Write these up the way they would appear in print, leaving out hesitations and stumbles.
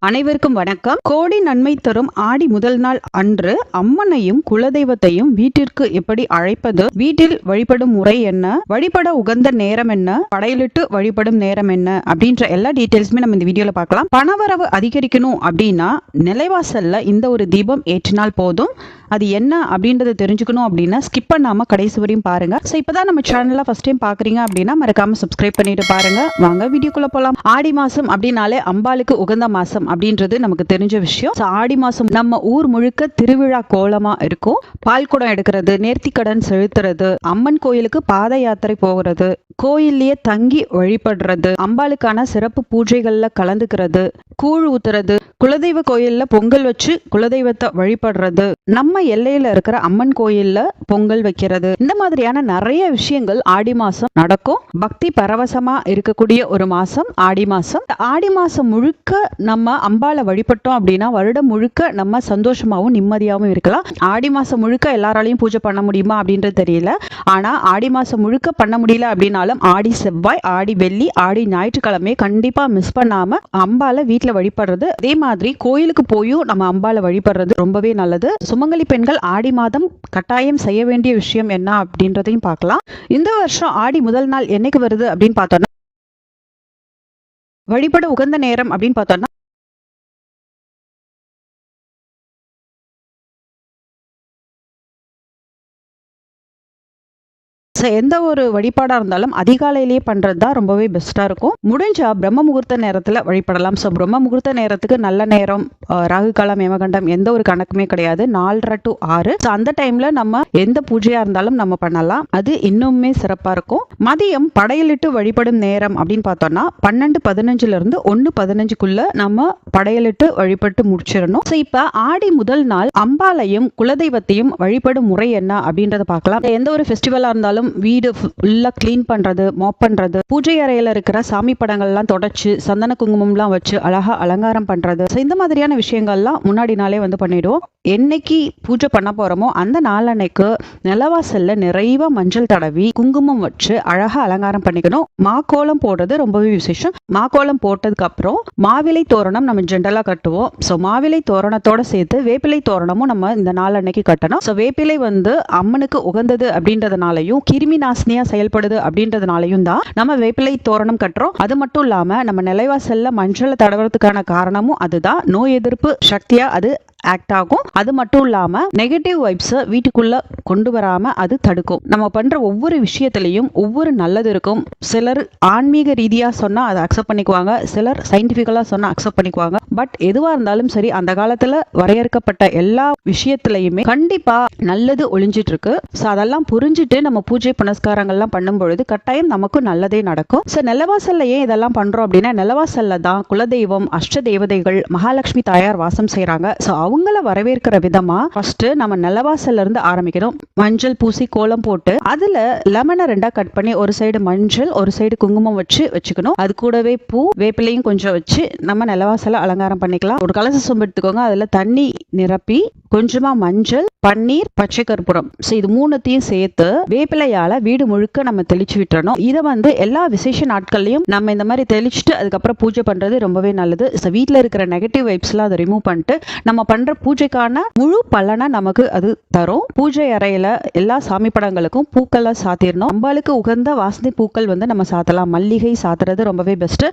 அனைவருக்கும் வணக்கம். கோடி நன்மை தரும் ஆடி முதல் நாள் அன்று அம்மனையும் குலதெய்வத்தையும் வீட்டிற்கு எப்படி அழைப்பது, வீட்டில் வழிபடும் முறை என்ன, வழிபட உகந்த நேரம் என்ன, படையலிட்டு வழிபடும் நேரம் என்ன அப்படின்ற எல்லா டீடைல்ஸுமே நம்ம இந்த வீடியோல பார்க்கலாம். பணவரவு அதிகரிக்கணும் அப்படின்னா நிலைவாசல்ல இந்த ஒரு தீபம் ஏற்றினால் போதும். அது என்ன அப்படின்றத தெரிஞ்சுக்கணும் அப்படின்னா ஸ்கிப் பண்ணாம கடைசி வரையும் பாருங்க. ஸோ இப்பதான் நம்ம சேனல்ல ஃபர்ஸ்ட் டைம் பாக்குறீங்க அப்படின்னா மறக்காம சப்ஸ்கிரைப் பண்ணிட்டு பாருங்க. வாங்க வீடியோக்குள்ள போலாம். ஆடி மாசம் அப்படின்னாலே அம்பாளுக்கு உகந்த மாசம் அப்படின்றது நமக்கு தெரிஞ்ச விஷயம். ஆடி மாசம் நம்ம ஊர் முழுக்க திருவிழா கோலமா இருக்கும். பால் குடம் எடுக்கிறது, நேர்த்திக்கடன் செலுத்துறது, அம்மன் கோயிலுக்கு பாத யாத்திரை போகிறது, கோயில்லயே தங்கி வழிபடுறது, அம்பாளுக்கான சிறப்பு பூஜைகள்ல கலந்துக்கிறது, கூழ் ஊத்துறது, குலதெய்வ கோயில்ல பொங்கல் வச்சு குலதெய்வத்தை வழிபடுறது, நம்ம எல்லையில இருக்கிற அம்மன் கோயில்ல பொங்கல் வைக்கிறது, இந்த மாதிரியான நிறைய விஷயங்கள் ஆடி மாசம் நடக்கும். பக்தி பரவசமா இருக்கக்கூடிய ஒரு மாசம் ஆடி மாசம். ஆடி மாசம் முழுக்க நம்ம அம்பாளை வழிபட்டோம் அப்படின்னா வருடம் முழுக்க நம்ம சந்தோஷமாவும் நிம்மதியாவும் இருக்கலாம். ஆடி மாசம் முழுக்க எல்லாராலையும் பூஜை பண்ண முடியுமா அப்படின்றது தெரியல. ஆனா ஆடி மாசம் முழுக்க பண்ண முடியல அப்படின்னாலும் ஆடி செவ்வாய், ஆடி வெள்ளி, ஆடி ஞாயிற்றுக்கிழமை கண்டிப்பா மிஸ் பண்ணாம அம்பாளை வீட்டுல வழிபடுறது, அதே மாதிரி கோயிலுக்கு போயும் நம்ம அம்பாளை வழிபடுறது ரொம்பவே நல்லது. சுமங்கலி பெண்கள் ஆடி மாதம் கட்டாயம் செய்ய வேண்டிய விஷயம் என்ன அப்படின்றதையும் பார்க்கலாம். இந்த வருஷம் ஆடி முதல் நாள் என்னைக்கு வருது அப்படின்னு பார்த்தோம்னா, வழிபட உகந்த நேரம் அப்படின்னு பார்த்தோம்னா எந்த ஒரு வழிபாடா இருந்தாலும் அதிகாலையிலேயே பண்றதுதான் ரொம்பவே பெஸ்டா இருக்கும். முடிஞ்சா பிரம்ம முகூர்த்த நேரத்துல வழிபடலாம். ஸோ பிரம்ம முகூர்த்த நேரத்துக்கு நல்ல நேரம், ராகு காலம், யமகண்டம் எந்த ஒரு கணக்குமே கிடையாது. 4:30 to 6. அந்த டைம்ல நம்ம எந்த பூஜையா இருந்தாலும் நம்ம பண்ணலாம். அது இன்னுமே சிறப்பா இருக்கும். மதியம் படையலிட்டு வழிபடும் நேரம் அப்படின்னு பார்த்தோம்னா 12:15 இருந்து 1:15 நம்ம படையலிட்டு வழிபட்டு முடிச்சிடணும். ஸோ இப்ப ஆடி முதல் நாள் அம்பாளையும் குலதெய்வத்தையும் வழிபடும் முறை என்ன அப்படின்றத பார்க்கலாம். எந்த ஒரு ஃபெஸ்டிவலா இருந்தாலும் வீடு ஃபுல்லா கிளீன் பண்றது, மாப் பண்றது, பூஜை அறையில இருக்கிற சாமி படங்கள்லாம் தொடச்சு சந்தன குங்குமம்லாம் வச்சு அழகா அலங்காரம் பண்றது, இந்த மாதிரியான விஷயங்கள்லாம் முன்னாடி நாளே பண்ணிடுவோம். என்னைக்கு பூஜை பண்ண போறோமோ அந்த நாளன்னைக்கு நிலவாசல்ல நிறைவா மஞ்சள் தடவி குங்குமம் வச்சு அழகா அலங்காரம் பண்ணிக்கணும். மாக்கோலம் போடுறது ரொம்பவே விசேஷம். மாக்கோலம் போட்டதுக்கு அப்புறம் மாவிலை தோரணம் நம்ம ஜென்ரலா கட்டுவோம். ஸோ மாவிலை தோரணத்தோட சேர்த்து வேப்பிலை தோரணமும் நம்ம இந்த நாளன்னைக்கு கட்டணும். ஸோ வேப்பிலை அம்மனுக்கு உகந்தது அப்படின்றதுனாலையும் கிருமி நாசினியா செயல்படுது அப்படின்றதுனாலையும் தான் நம்ம வேப்பிலை தோரணம் கட்டுறோம். அது மட்டும் இல்லாம நம்ம நிலைவாசல்ல மஞ்சளை தடவுறதுக்கான காரணமும் அதுதான். நோய் எதிர்ப்பு சக்தியா அது ஆக்ட் ஆகும். அது மட்டும் இல்லாம நெகட்டிவ் வைப்ஸ் வீட்டுக்குள்ள கொண்டு வராம அது தடுக்கும். நம்ம பண்ற ஒவ்வொரு விஷயத்திலையும் ஒவ்வொரு நல்லது இருக்கும். சிலர் ஆன்மீக ரீதியா சொன்னா அதை அக்செப்ட் பண்ணிக்குவாங்க, சிலர் சயின்டிபிக்கலா சொன்னா அக்செப்ட் பண்ணிக்குவாங்க. பட் எதுவா இருந்தாலும் சரி, அந்த காலத்துல வரையறுக்கப்பட்ட எல்லா விஷயத்திலையுமே கண்டிப்பா நல்லது ஒளிஞ்சிட்டு இருக்கு. ஸோ அதெல்லாம் புரிஞ்சுட்டு நம்ம பூஜை புனஸ்காரங்கள்லாம் பண்ணும் பொழுது கட்டாயம் நமக்கு நல்லதே நடக்கும். ஸோ நிலவாசல்ல ஏன் இதெல்லாம் பண்றோம் அப்படின்னா, நிலவாசல்ல தான் குலதெய்வம், அஷ்ட தேவதைகள், மகாலட்சுமி தாயார் வாசம் செய்யறாங்க. ஸோ அவங்கள வரவேற்கிற விதமா ஃபர்ஸ்ட் நம்ம நிலவாசல்ல இருந்து ஆரம்பிக்கணும். மஞ்சள் பூசி கோலம் போட்டு அதுல லெமனை 2 கட் பண்ணி ஒரு சைடு மஞ்சள் ஒரு சைடு குங்குமம் வச்சுக்கணும். அது கூடவே பூ வேப்பிலையும் கொஞ்சம் வச்சு நம்ம நிலவாசல அலங்காரம் பண்ணிக்கலாம். ஒரு கலச சொம்பு எடுத்துக்கோங்க. அதுல தண்ணி நிரப்பி கொஞ்சமா மஞ்சள், பன்னீர், பச்சை கற்பூரம், இது 3த்தையும் சேர்த்து வேப்பிலையால வீடு முழுக்க நம்ம தெளிச்சு விட்டுறணும். இதை எல்லா விசேஷ நாட்கள்லயும் நம்ம இந்த மாதிரி தெளிச்சுட்டு அதுக்கப்புறம் பூஜை பண்றது ரொம்பவே நல்லது. வீட்டுல இருக்கிற நெகட்டிவ் வைப்ஸ் எல்லாம் அதை ரிமூவ் பண்ணிட்டு நம்ம பண்ற பூஜைக்கான முழு பலனை நமக்கு அது தரும். பூஜை அறையில எல்லா சாமி படங்களுக்கும் பூக்களை சாத்திடணும். அம்பாளுக்கு உகந்த வாசனை பூக்கள் நம்ம சாத்தலாம். மல்லிகை சாத்துறது ரொம்பவே பெஸ்ட்.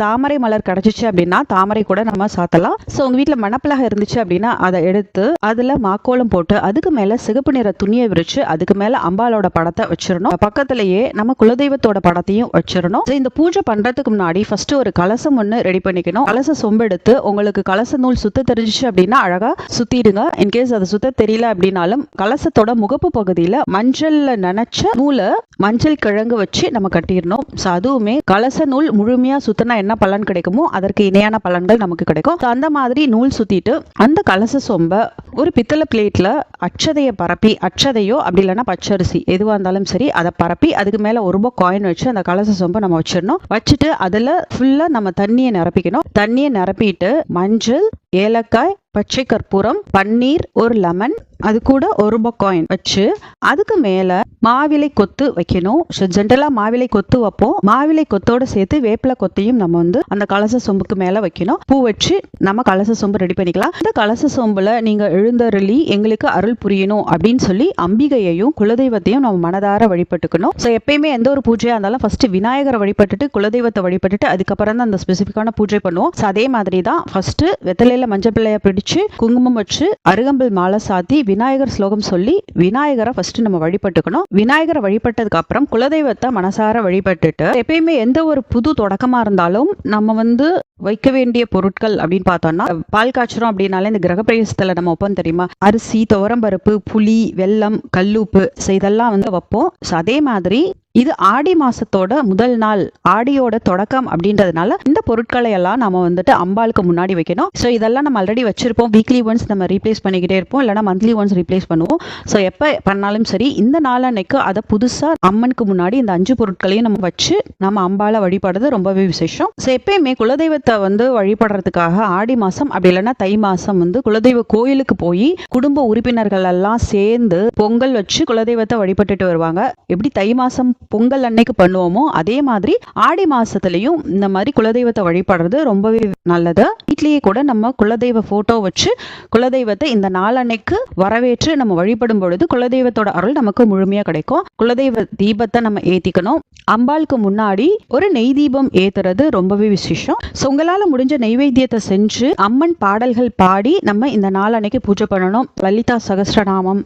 தாமரை மலர் கிடைச்சிச்சு அப்படின்னா தாமரை கூட நம்ம சாத்தலாம். உங்க வீட்டுல மணப்பலகை இருந்துச்சு அப்படின்னா அதை எடுத்து அதுல மாக்கோலம் போட்டு அதுக்கு மேல சிகப்பு நிற துணியை விரிச்சு அதுக்கு மேல அம்பாலோட படத்தை வச்சிடணும். பக்கத்திலேயே நம்ம குலதெய்வத்தோட படத்தையும் வச்சிடணும். இந்த பூஜை பண்றதுக்கு முன்னாடி ஃபர்ஸ்ட் ஒரு கலசம் ஒண்ணு ரெடி பண்ணிக்கணும். கலச சொம்பு எடுத்து உங்களுக்கு கலச நூல் சுத்த தெரிஞ்சிச்சு அப்படின்னா அழகா சுத்திடுங்க. இன்கேஸ் அது சுத்த தெரியல அப்படின்னாலும் கலசத்தோட முகப்பு பகுதியில மஞ்சள்ல நனைச்ச நூலை மஞ்சள் கிழங்கு வச்சு நம்ம கட்டிடணும். அதுவுமே கலச நூல் முழுமையா சுத்தினா என்ன பலன் கிடைக்குமோ அதற்கு இணையான பலன்கள் நமக்கு கிடைக்கும். அந்த மாதிரி நூல் சுத்திட்டு அந்த கலச சொம்ப ஒரு பித்தளை பிளேட்ல அச்சதையை பரப்பி, அச்சதையோ அப்படி இல்லைன்னா பச்சரிசி எதுவா இருந்தாலும் சரி அதை பரப்பி அதுக்கு மேல ₹1 காயின் வச்சு அந்த கலச சொம்ப நம்ம வச்சிடணும். வச்சுட்டு அதுல ஃபுல்லா நம்ம தண்ணியை நிரப்பிக்கணும். தண்ணியை நிரப்பிட்டு மஞ்சள், ஏலக்காய், பச்சை கற்பூரம், பன்னீர், ஒரு லெமன், அது கூட ₹1 காயின் வச்சு அதுக்கு மேல மாவிலை கொத்து வைக்கணும். ஜென்ரலா மாவிலை கொத்து வைப்போம். மாவிலை கொத்தோட சேர்த்து வேப்பிலை கொத்தையும் நம்ம வந்து அந்த கலச சொம்புக்கு மேல வைக்கணும். பூ வச்சு நம்ம கலச சொம்பு ரெடி பண்ணிக்கலாம். இந்த கலச சொம்புல நீங்க எழுந்தருளி எங்களுக்கு அருள் புரியணும் அப்படின்னு சொல்லி அம்பிகையையும் குலதெய்வத்தையும் நம்ம மனதார வழிபட்டுக்கணும். ஸோ எப்பயுமே எந்த ஒரு பூஜையா இருந்தாலும் ஃபர்ஸ்ட் விநாயகரை வழிபட்டுட்டு குலதெய்வத்தை வழிபட்டுட்டு அதுக்கப்புறம் தான் அந்த ஸ்பெசிஃபிக்கான பூஜை பண்ணுவோம். ஸோ அதே மாதிரி தான் ஃபர்ஸ்ட் வெத்தலையில மஞ்சள் பிள்ளைய பிடிச்சு குங்குமம் வச்சு அருகம்பில் மாலை சாத்தி விநாயகர் ஸ்லோகம் சொல்லி விநாயகரை ஃபர்ஸ்ட் நம்ம வழிபட்டுக்கணும். விநாயகரை வழிபட்டதுக்கு அப்புறம் குலதெய்வத்தை மனசார வழிபட்டுட்டு எப்பயுமே எந்த ஒரு புது தொடக்கமா இருந்தாலும் நம்ம வந்து வைக்க வேண்டிய பொருட்கள் அப்படின்னு பார்த்தோம்னா பால் காய்ச்சறோம் அப்படின்னாலே இந்த கிரகப்பிரவேசத்துல நம்ம வைப்போம் தெரியுமா, அரிசி, துவரம்பருப்பு, புளி, வெல்லம், கல்லுப்பு, இதெல்லாம் வந்து வைப்போம். அதே மாதிரி இது ஆடி மாசத்தோட முதல் நாள், ஆடியோட தொடக்கம் அப்படின்றதுனால இந்த பொருட்களை எல்லாம் நம்ம வந்துட்டு அம்பாளுக்கு முன்னாடி வைக்கணும். ஸோ இதெல்லாம் நம்ம ஆல்ரெடி வச்சிருப்போம். வீக்லி ஒன்ஸ் நம்ம ரீப்ளேஸ் பண்ணிக்கிட்டே இருப்போம், இல்லைனா மந்த்லி ஒன்ஸ் ரீப்ளேஸ் பண்ணுவோம். ஸோ எப்போ பண்ணாலும் சரி இந்த நாளன்னைக்கு அதை புதுசா அம்மனுக்கு முன்னாடி இந்த 5 பொருட்களையும் நம்ம வச்சு நம்ம அம்பாளை வழிபடுறது ரொம்பவே விசேஷம். ஸோ எப்பயுமே குலதெய்வத்தை வந்து வழிபடுறதுக்காக ஆடி மாசம் அப்படி இல்லைன்னா தை மாசம் வந்து குலதெய்வ கோயிலுக்கு போய் குடும்ப உறுப்பினர்கள் எல்லாம் சேர்ந்து பொங்கல் வச்சு குலதெய்வத்தை வழிபட்டுட்டு வருவாங்க. எப்படி தை மாசம் பொங்கல் அன்னைக்கு பண்ணுவோமோ அதே மாதிரி ஆடி மாசத்துலயும் இந்த மாதிரி குலதெய்வத்தை வழிபடுறது ரொம்பவே நல்லது. வீட்லயே கூட நம்ம குலதெய்வ போட்டோ வச்சு குலதெய்வத்தை இந்த நாளன்னைக்கு வரவேற்று நம்ம வழிபடும் பொழுது குலதெய்வத்தோட அருள் நமக்கு முழுமையா கிடைக்கும். குலதெய்வ தீபத்தை நம்ம ஏத்திக்கணும். அம்பாளுக்கு முன்னாடி ஒரு நெய் தீபம் ஏத்துறது ரொம்பவே விசேஷம். உங்களால முடிஞ்ச நைவேத்தியத்தை செஞ்சு அம்மன் பாடல்கள் பாடி நம்ம இந்த நாளன்னைக்கு பூஜை பண்ணணும். லலிதா சகஸ்ரநாமம்,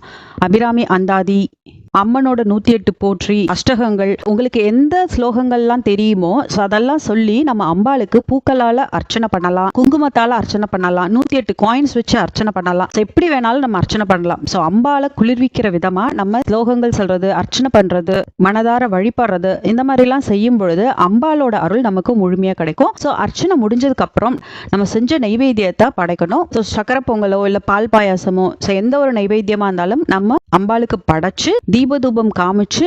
அபிராமி அந்தாதி, அம்மனோட 108 போற்றி, அஷ்டகங்கள், உங்களுக்கு எந்த ஸ்லோகங்கள்லாம் தெரியுமோ அதெல்லாம் சொல்லி நம்ம அம்பாளுக்கு பூக்களால அர்ச்சனை பண்ணலாம், குங்குமத்தால அர்ச்சனை பண்ணலாம், 108 காயின்ஸ் வச்சு அர்ச்சனை பண்ணலாம். எப்படி வேணாலும் நம்ம அர்ச்சனை பண்ணலாம். ஸோ அம்பாளை குளிர்விக்கிற விதமா நம்ம ஸ்லோகங்கள் சொல்றது, அர்ச்சனை பண்றது, மனதார வழிபடுறது, இந்த மாதிரிலாம் செய்யும் பொழுது அம்பாளோட அருள் நமக்கு முழுமையா கிடைக்கும். ஸோ அர்ச்சனை முடிஞ்சதுக்கு அப்புறம் நம்ம செஞ்ச நைவேத்தியத்தை படைக்கணும். ஸோ சக்கரை பொங்கலோ இல்ல பால் பாயாசமோ எந்த ஒரு நைவேத்தியமா இருந்தாலும் நம்ம அம்பாளுக்கு படைச்சு தீபதூபம் காமிச்சு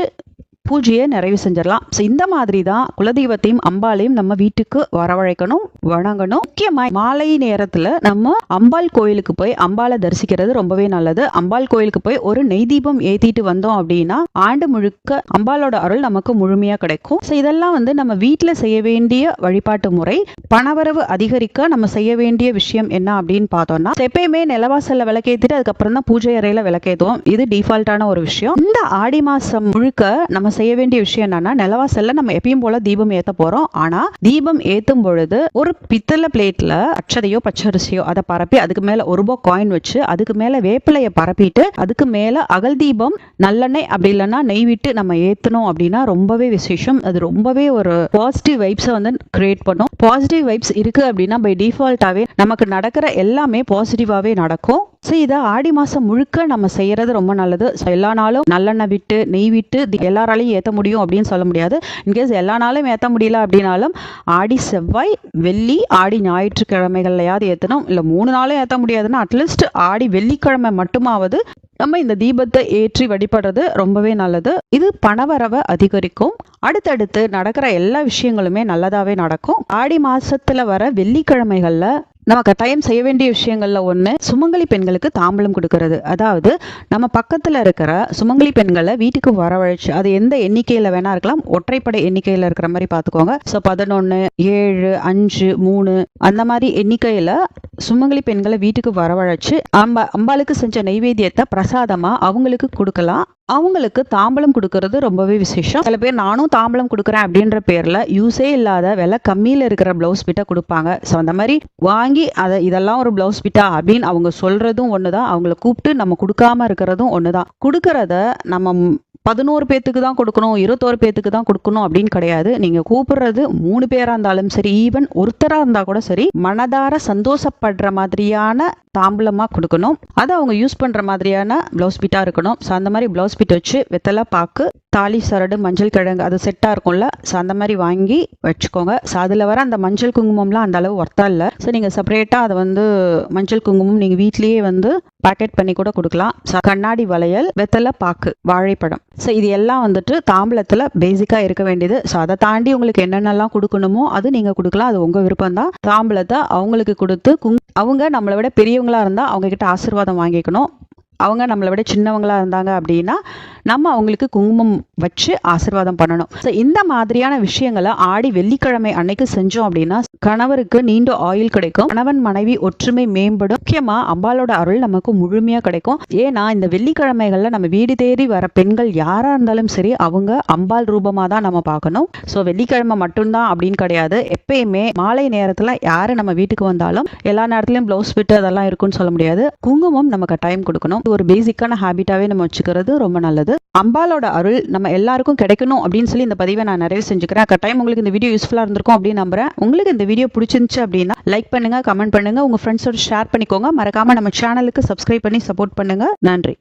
பூஜையை நிறைவு செஞ்சிடலாம். ஸோ இந்த மாதிரி தான் குலதெய்வத்தையும் அம்பாளையும் நம்ம வீட்டுக்கு வரவழைக்கணும், வணங்கணும். முக்கியமாக மாலை நேரத்தில் நம்ம அம்பாள் கோயிலுக்கு போய் அம்பாளை தரிசிக்கிறது ரொம்பவே நல்லது. அம்பாள் கோயிலுக்கு போய் ஒரு நெய் தீபம் ஏற்றிட்டு வந்தோம் அப்படின்னா ஆண்டு முழுக்க அம்பாளோட அருள் நமக்கு முழுமையாக கிடைக்கும். ஸோ இதெல்லாம் வந்து நம்ம வீட்டில் செய்ய வேண்டிய வழிபாட்டு முறை. பணவரவு அதிகரிக்க நம்ம செய்ய வேண்டிய விஷயம் என்ன அப்படின்னு பார்த்தோம்னா எப்பயுமே நிலவாசல்ல விளக்கேற்றிட்டு அதுக்கப்புறம் தான் பூஜை அறையில விளக்கேற்றுவோம். இது டிஃபால்ட்டான ஒரு விஷயம். இந்த ஆடி மாசம் முழுக்க நம்ம செய்ய வேண்டிய விஷயம் என்னன்னா நிலவாசல்ல நம்ம எப்பயும் போல தீபம் ஏத்த போறோம். ஆனா தீபம் ஏத்தும் பொழுது ஒரு பித்தளை பிளேட்ல அச்சதையோ பச்சரிசியோ அதை பரப்பி அதுக்கு மேல ₹1 காயின் வச்சு அதுக்கு மேல வேப்பிலையை பரப்பிட்டு அதுக்கு மேல அகல் தீபம் நல்லெண்ணெய் அப்படி இல்லைன்னா நெய் விட்டு நம்ம ஏத்தணும் அப்படின்னா ரொம்பவே விசேஷம். அது ரொம்பவே ஒரு பாசிட்டிவ் வைப்ஸை வந்து கிரியேட் பண்ணும். பாசிட்டிவ் வைப்ஸ் இருக்கு அப்படின்னா பை டிஃபால்ட்டாவே நமக்கு நடக்கிற எல்லாமே பாசிட்டிவாவே நடக்கும். ஸோ இதை ஆடி மாசம் முழுக்க நம்ம செய்யறது ரொம்ப நல்லது. எல்லா நாளும் நல்லெண்ணெய் விட்டு நெய் விட்டு எல்லாராலையும் ஏற்ற முடியும் அப்படின்னு சொல்ல முடியாது. இன்கேஸ் எல்லா நாளும் ஏற்ற முடியல அப்படின்னாலும் ஆடி செவ்வாய் வெள்ளி ஆடி ஞாயிற்றுக்கிழமைகள்லையாவது ஏற்றணும். இல்லை 3 நாளும் ஏற்ற முடியாதுன்னா அட்லீஸ்ட் ஆடி வெள்ளிக்கிழமை மட்டுமாவது நம்ம இந்த தீபத்தை ஏற்றி வழிபடுறது ரொம்பவே நல்லது. இது பணவரவை அதிகரிக்கும். அடுத்தடுத்து நடக்கிற எல்லா விஷயங்களுமே நல்லதாவே நடக்கும். ஆடி மாசத்துல வர வெள்ளிக்கிழமைகள்ல நம்ம கட்டாயம் செய்ய வேண்டிய விஷயங்கள்ல ஒண்ணு சுமங்கலி பெண்களுக்கு தாம்பலம் கொடுக்கறது. அதாவது நம்ம பக்கத்துல இருக்கிற சுமங்கலி பெண்களை வீட்டுக்கு வரவழைச்சு, அது எந்த எண்ணிக்கையில வேணா இருக்கலாம், ஒற்றைப்படை எண்ணிக்கையில இருக்கிற மாதிரி பாத்துக்கோங்க. ஸோ 11, 7, 5, 3 அந்த மாதிரி எண்ணிக்கையில சுமங்கலி பெண்களை வீட்டுக்கு வரவழைச்சு அம்பாளுக்கு செஞ்ச நைவேத்தியத்தை பிரசாதமா அவங்களுக்கு கொடுக்கலாம். அவங்களுக்கு தாம்பலம் கொடுக்கறது ரொம்பவே விசேஷம். சில பேர் நானும் தாம்பலம் கொடுக்குறேன் அப்படின்ற பேர்ல யூஸே இல்லாத விலை கம்மியில இருக்கிற பிளவுஸ் பிட்டை கொடுப்பாங்க. ஸோ அந்த மாதிரி வாங்கி அதை இதெல்லாம் ஒரு பிளவுஸ் பிட்டா அப்படின்னு அவங்க சொல்றதும் ஒண்ணுதான், அவங்கள கூப்பிட்டு நம்ம கொடுக்காம இருக்கிறதும் ஒண்ணுதான். கொடுக்கறத நம்ம 11 பேத்துக்கு தான் கொடுக்கணும், 21 பேத்துக்கு தான் கொடுக்கணும் அப்படின்னு கிடையாது. நீங்க கூப்பிடுறது 3 பேரா இருந்தாலும் சரி, ஈவன் ஒருத்தரா இருந்தா கூட சரி, மனதார சந்தோஷப்படுற மாதிரியான தாம்பலமா கொடுக்கணும். அதை அவங்க யூஸ் பண்ற மாதிரியான பிளவுஸ் பிட்டா இருக்கணும். ஸோ அந்த மாதிரி பிளவுஸ் பிட் வச்சு வெத்தலை பாக்கு தாலி சரடு மஞ்சள் கிழங்கு அது செட்டா இருக்கும்ல, ஸோ அந்த மாதிரி வாங்கி வச்சுக்கோங்க. ஸோ அதுல வர அந்த மஞ்சள் குங்குமம்லாம் அந்த அளவு ஒர்த்தா இல்லை. ஸோ நீங்க செப்பரேட்டா அதை வந்து மஞ்சள் குங்குமம் நீங்க வீட்லயே வந்து பேக்கெட் பண்ணி கூட கொடுக்கலாம். கண்ணாடி வளையல், வெத்தலை பாக்கு, வாழைப்பழம், ஸோ இது எல்லாம் வந்துட்டு தாம்பலத்துல பேசிக்கா இருக்க வேண்டியது. ஸோ அதை தாண்டி உங்களுக்கு என்னென்னலாம் கொடுக்கணுமோ அது நீங்க கொடுக்கலாம், அது உங்க விருப்பம் தான். தாம்பலத்தை அவங்களுக்கு கொடுத்து அவங்க நம்மளை விட பெரியவங்களா இருந்தா அவங்க கிட்ட ஆசீர்வாதம் வாங்கிக்கணும். அவங்க நம்மளை விட சின்னவங்களா இருந்தாங்க அப்படின்னா நம்ம அவங்களுக்கு குங்குமம் வச்சு ஆசீர்வாதம் பண்ணணும். ஸோ இந்த மாதிரியான விஷயங்களை ஆடி வெள்ளிக்கிழமை அன்னைக்கு செஞ்சோம் அப்படின்னா கணவருக்கு நீண்ட ஆயுள் கிடைக்கும், கணவன் மனைவி ஒற்றுமை மேம்படும், முக்கியமா அம்பாலோட அருள் நமக்கு முழுமையா கிடைக்கும். ஏன்னா இந்த வெள்ளிக்கிழமைகள்ல நம்ம வீடு தேடி வர பெண்கள் யாரா இருந்தாலும் சரி அவங்க அம்பாள் ரூபமா தான் நம்ம பார்க்கணும். ஸோ வெள்ளிக்கிழமை மட்டும்தான் அப்படின்னு கிடையாது, எப்பயுமே மாலை நேரத்துல யாரு நம்ம வீட்டுக்கு வந்தாலும் எல்லா நேரத்திலயும் பிளவுஸ் ஃபிட் அதெல்லாம் இருக்குன்னு சொல்ல முடியாது, குங்குமம் நம்ம கட்டாயம் கொடுக்கணும். ஒரு பேசிக்கான ஹேபிட்டாவே நம்ம வச்சுக்கிறது ரொம்ப நல்லது. அம்பாலோட அருள் நம்ம எல்லாருக்கும் கிடைக்கணும் அப்படின்னு சொல்லி இந்த பதிவை நான் நிறைய செஞ்சுக்கிறேன். கட்டாயம் உங்களுக்கு இந்த வீடியோ யூஸ்ஃபுல்லா இருந்திருக்கும் அப்படின்னு நம்புறேன். உங்களுக்கு இந்த வீடியோ பிடிச்சிருந்துச்சு அப்படின்னா லைக் பண்ணுங்க, கமெண்ட் பண்ணுங்க, உங்க ஃப்ரெண்ட்ஸோட ஷேர் பண்ணிக்கோங்க. மறக்காம நம்ம சேனலுக்கு சப்ஸ்கிரைப் பண்ணி சப்போர்ட் பண்ணுங்க. நன்றி.